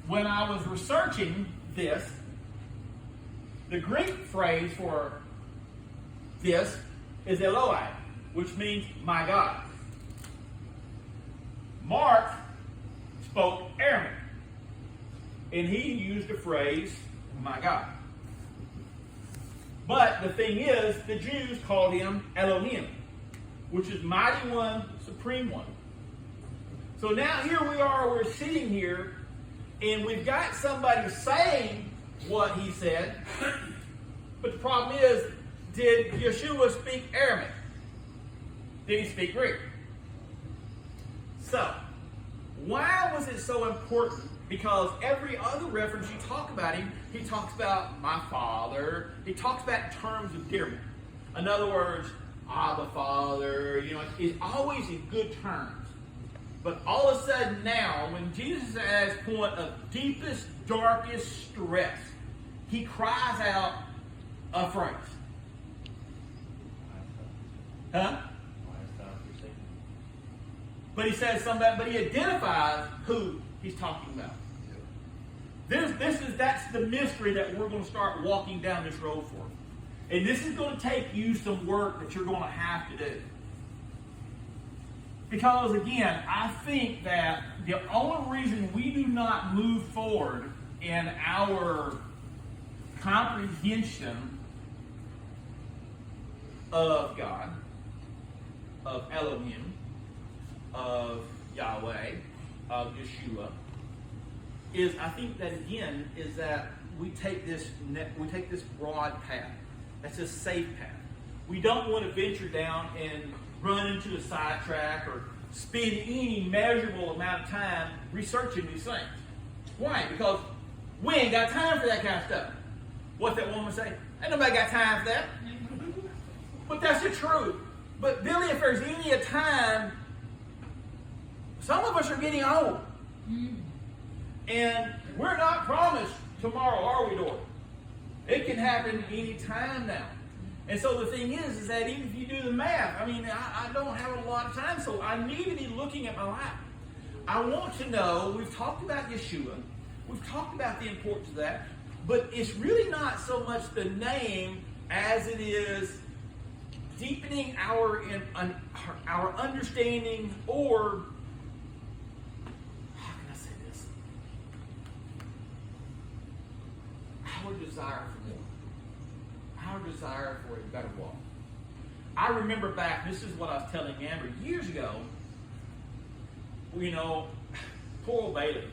when I was researching this, the Greek phrase for this is Eloi, which means my God. Mark spoke Aramaic, and he used the phrase my God. But the thing is, the Jews called him Elohim, which is mighty one, supreme one. So now here we are, we're sitting here, and we've got somebody saying what he said, but the problem is, did Yeshua speak Aramaic? Did he speak Greek? So, why was it so important? Because every other reference you talk about him, he talks about my Father. He talks about in terms of endearment. In other words, Abba Father, it's always in good terms. But all of a sudden now, when Jesus is at his point of deepest, darkest stress, he cries out a phrase. Huh? But he says something, but he identifies who he's talking about. That's the mystery that we're going to start walking down this road for. And this is going to take you some work that you're going to have to do. Because again, I think that the only reason we do not move forward in our comprehension of God, of Elohim, of Yahweh, of Yeshua, is I think that again is that we take this broad path. That's a safe path. We don't want to venture down and run into a sidetrack or spend any measurable amount of time researching these things. Why? Because we ain't got time for that kind of stuff. What's that woman say? Ain't nobody got time for that. But that's the truth. But Billy, if there's any a time, some of us are getting old. And we're not promised tomorrow, are we, Dory? It can happen any time now. And so the thing is that even if you do the math, I don't have a lot of time, so I need to be looking at my life. I want to know, we've talked about Yeshua, we've talked about the importance of that, but it's really not so much the name as it is deepening our understanding, or how can I say this? Our desire for more. Our desire for a better walk. I remember back, this is what I was telling Amber years ago, poor old Bailey,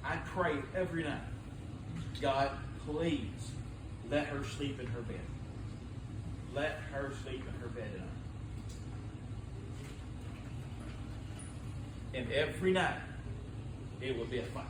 I prayed every night, God, please let her sleep in her bed. Let her sleep in her bed tonight. And every night, it would be a fight.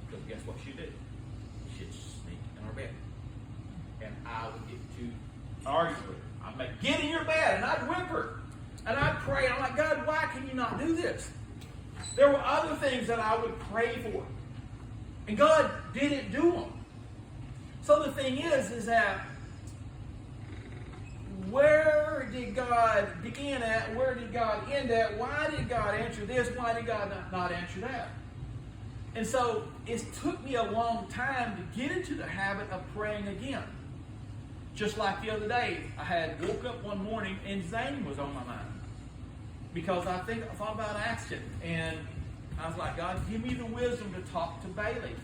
Because guess what she'd do? She'd sneak in her bed. And I would get to argue with her. I'm like, get in your bed. And I'd whimper. And I'd pray. I'm like, God, why can you not do this? There were other things that I would pray for. And God didn't do them. So the thing is that where did God begin at? Where did God end at? Why did God answer this? Why did God not answer that? And so it took me a long time to get into the habit of praying again. Just like the other day, I had woke up one morning and Zane was on my mind. Because I thought about asking. And I was like, God, give me the wisdom to talk to Bailey.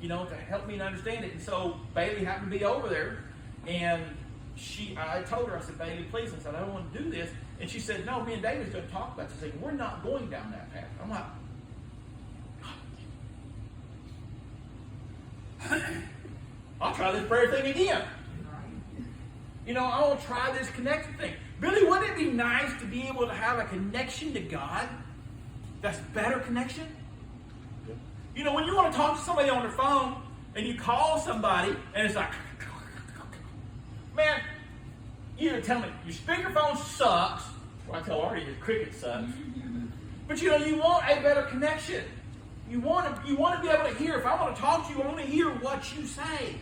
To help me to understand it. And so Bailey happened to be over there. And I told her, I said, Bailey, please. I said, I don't want to do this. And she said, no, me and David's going to talk about this. I said, we're not going down that path. I'm like, I'll try this prayer thing again. I want to try this connection thing. Billy, wouldn't it be nice to be able to have a connection to God that's better connection? When you want to talk to somebody on their phone and you call somebody and it's like, man, you tell me your speakerphone sucks. Well, I tell Artie your cricket sucks. But you want a better connection. You want to be able to hear. If I want to talk to you, I want to hear what you say.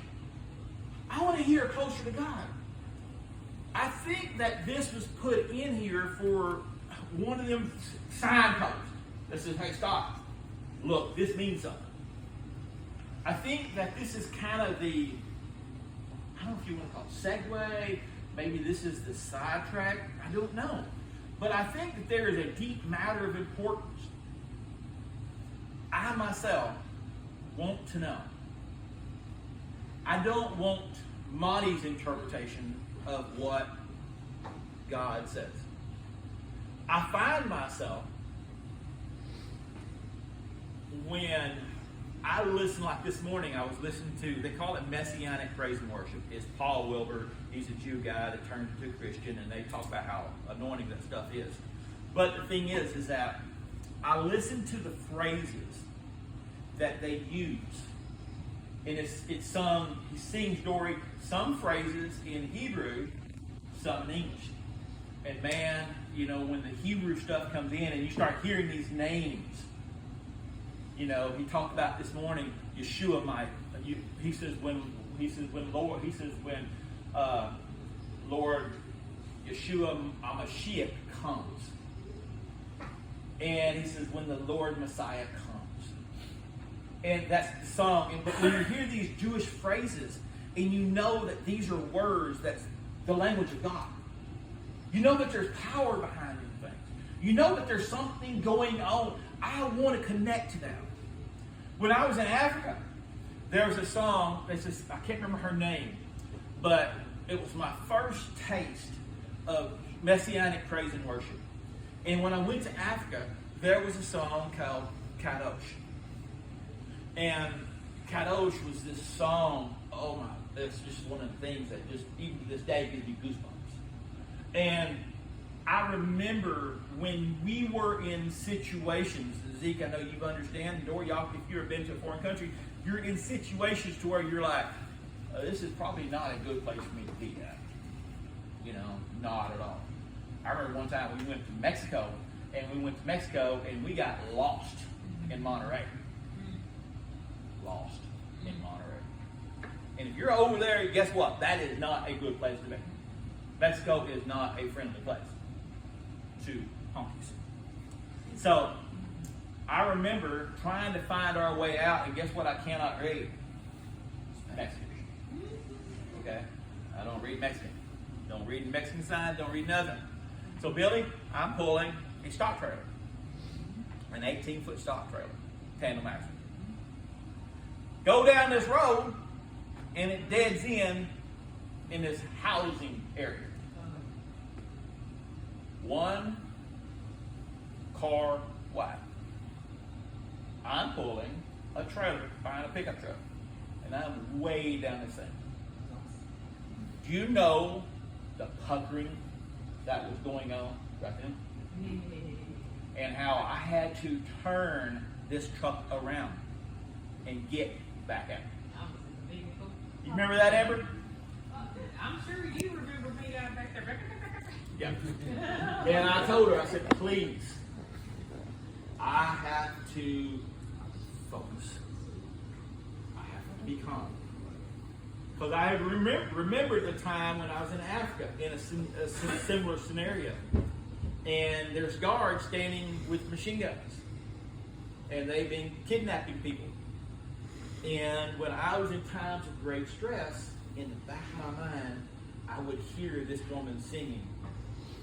I want to hear closer to God. I think that this was put in here for one of them signposts that says, hey, stop. Look, this means something. I think that this is kind of the, I don't know if you want to call it segue, maybe this is the sidetrack, I don't know. But I think that there is a deep matter of importance. I myself want to know. I don't want Monty's interpretation of what God says. I find myself, when I listen, like this morning, I was listening to, they call it Messianic Praise and Worship. It's Paul Wilbur. He's a Jew guy that turned into a Christian, and they talk about how anointing that stuff is. But the thing is that I listen to the phrases that they use. And it's sung, he sings Dory, some phrases in Hebrew, some in English. And man, you know, when the Hebrew stuff comes in and you start hearing these names, you know, he talked about this morning, Yeshua, he says when Lord Yeshua HaMashiach comes. And he says when the Lord Messiah comes. And that's the song. But when you hear these Jewish phrases, and you know that these are words, that's the language of God. You know that there's power behind these things. You know that there's something going on. I want to connect to them. When I was in Africa, there was a song, I can't remember her name, but it was my first taste of Messianic praise and worship. And when I went to Africa, there was a song called Kadosh. And Kadosh was this song, oh my, it's just one of the things that just, even to this day, gives me goosebumps. And I remember when we were in situations, Zeke, I know you understand, or y'all, if you've ever been to a foreign country, you're in situations to where you're like, this is probably not a good place for me to be at. You know, not at all. I remember one time we went to Mexico, and we got lost in Monterrey. Lost in Monterrey. And if you're over there, guess what? That is not a good place to be. Mexico is not a friendly place to honkies. So, I remember trying to find our way out, and guess what I cannot read? Mexican. Okay? I don't read Mexican. Don't read the Mexican sign, don't read nothing. So, Billy, I'm pulling a stock trailer. An 18-foot stock trailer. Tandem axle. Go down this road, and it deads in this housing area. One car wide. I'm pulling a trailer behind a pickup truck, and I'm way down this thing. Do you know the puckering that was going on right then? And how I had to turn this truck around and get back out. You remember that, Amber? I'm sure you remember me down back there. Yeah. And I told her, I said, please, I have to focus. I have to be calm. Because I have remembered the time when I was in Africa in a similar scenario. And there's guards standing with machine guns. And they've been kidnapping people. And when I was in times of great stress, in the back of my mind, I would hear this woman singing,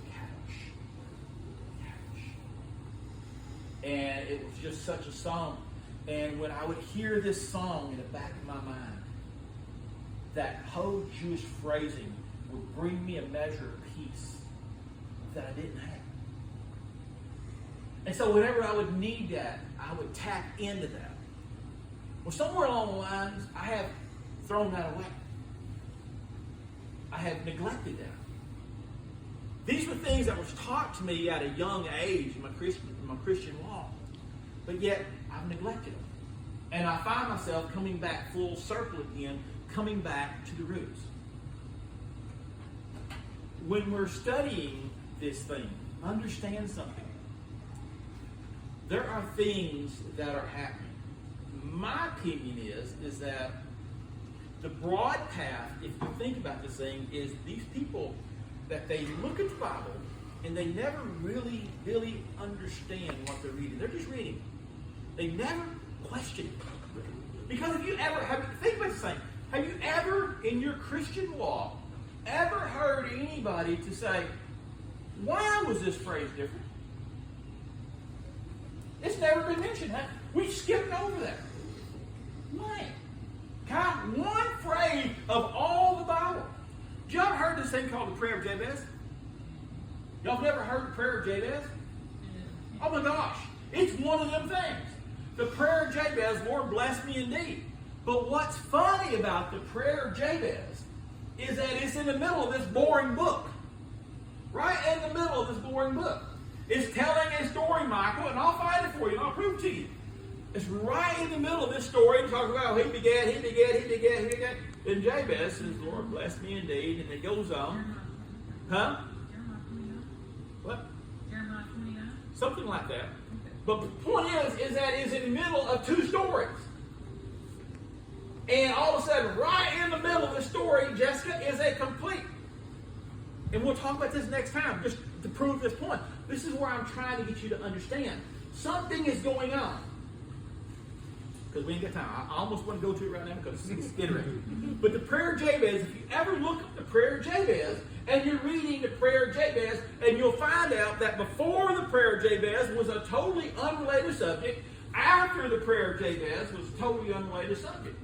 Kadosh, Kadosh. And it was just such a song. And when I would hear this song in the back of my mind, that whole Jewish phrasing would bring me a measure of peace that I didn't have. And so whenever I would need that, I would tap into that. Well, somewhere along the lines, I have thrown that away. I have neglected that. These were things that was taught to me at a young age in my Christian walk, but yet I've neglected them. And I find myself coming back full circle again, coming back to the roots. When we're studying this thing, understand something. There are things that are happening. My opinion is that the broad path, if you think about this thing, is these people that they look at the Bible and they never really understand what they're reading. They're just reading. They never question it. Because if you ever think about this thing, have you ever in your Christian walk ever heard anybody to say, why was this phrase different? It's never been mentioned. We skipped over that. Why? God, one phrase of all the Bible. Y'all ever heard this thing called the prayer of Jabez? Y'all have never heard the prayer of Jabez? Oh my gosh. It's one of them things. The prayer of Jabez, Lord bless me indeed. But what's funny about the prayer of Jabez is that it's in the middle of this boring book. Right in the middle of this boring book. It's telling a story, Michael, and I'll find it for you and I'll prove it to you. It's right in the middle of this story, talking about he begat. Then Jabez says, Lord bless me indeed, and it goes on. Huh? Jeremiah 29. What? Jeremiah 29. Something like that. But the point is that it's in the middle of two stories. And all of a sudden, right in the middle of the story, Jessica, is a complete. And we'll talk about this next time, just to prove this point. This is where I'm trying to get you to understand. Something is going on. Because we ain't got time. I almost want to go to it right now because it's getting ready. But the prayer of Jabez, if you ever look at the prayer of Jabez, and you're reading the prayer of Jabez, and you'll find out that before the prayer of Jabez was a totally unrelated subject, after the prayer of Jabez was a totally unrelated subject.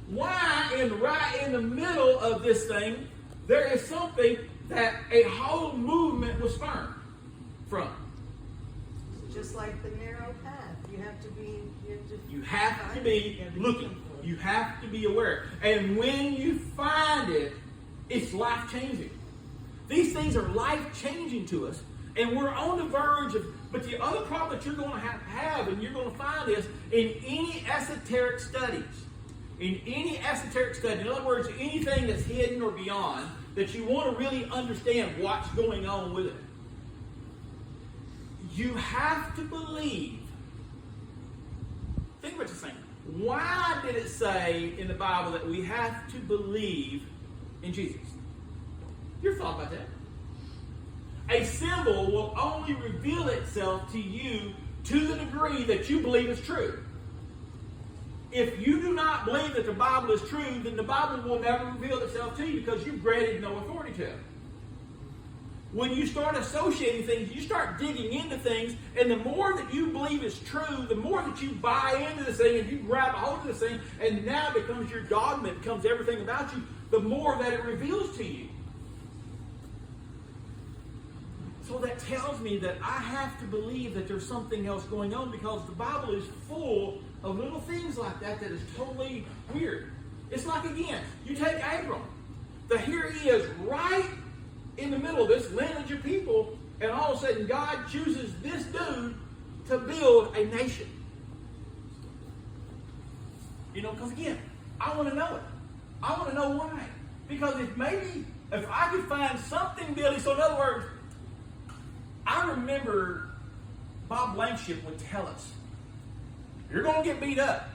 Why, right in the middle of this thing, there is something that a whole movement was spawned from. Just like the narrow path. You have to be looking. You have to be aware. And when you find it, it's life-changing. These things are life-changing to us. And we're on the verge of, but the other problem that you're going to have, and you're going to find this in any esoteric studies. In any esoteric study, in other words, anything that's hidden or beyond, that you want to really understand what's going on with it. You have to believe. Think about this thing. Why did it say in the Bible that we have to believe in Jesus? You ever thought about that? A symbol will only reveal itself to you to the degree that you believe it's true. If you do not believe that the Bible is true, then the Bible will never reveal itself to you because you've granted no authority to it. When you start associating things, you start digging into things, and the more that you believe is true, the more that you buy into this thing and you grab a hold of this thing, and now it becomes your dogma, it becomes everything about you, the more that it reveals to you. So that tells me that I have to believe that there's something else going on because the Bible is full of little things like that that is totally weird. It's like, again, you take Abram. Here he is right in the middle of this lineage of people, and all of a sudden God chooses this dude to build a nation. You know, because again, I want to know it. I want to know why. Because if I could find something, Billy, so in other words, I remember Bob Blankenship would tell us, you're going to get beat up.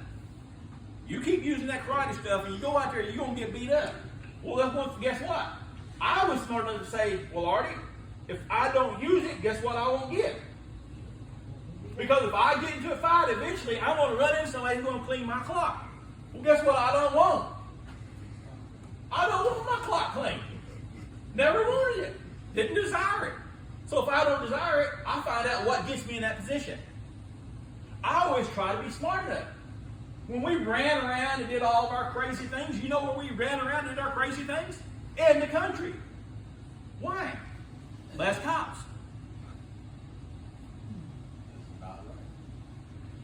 You keep using that karate stuff and you go out there, you're going to get beat up. Well, guess what? I was smart enough to say, well, Artie, if I don't use it, guess what I won't get? Because if I get into a fight, eventually I'm going to run into somebody who's going to clean my clock. Well, guess what I don't want? I don't want my clock cleaned. Never wanted it. Didn't desire it. So if I don't desire it, I find out what gets me in that position. I always try to be smart enough. When we ran around and did all of our crazy things, you know where we ran around and did our crazy things? In the country. Why? Less cops.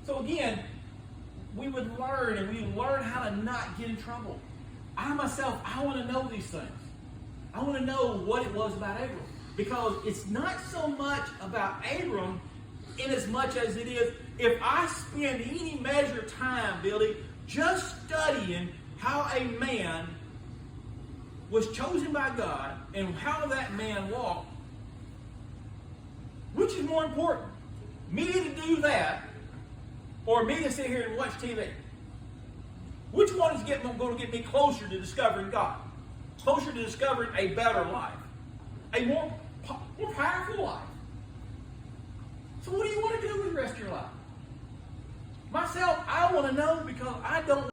So again, we would learn, and we learn how to not get in trouble. I myself, I want to know these things. I want to know what it was about Abram. Because it's not so much about Abram in as much as it is, if I spend any measure of time, Billy, just studying how a man was chosen by God and how that man walked, which is more important? Me to do that or me to sit here and watch TV? Which one is going to get me closer to discovering God? Closer to discovering a better life? A more powerful life? So what do you want to do with the rest of your life? Myself, I want to know because I don't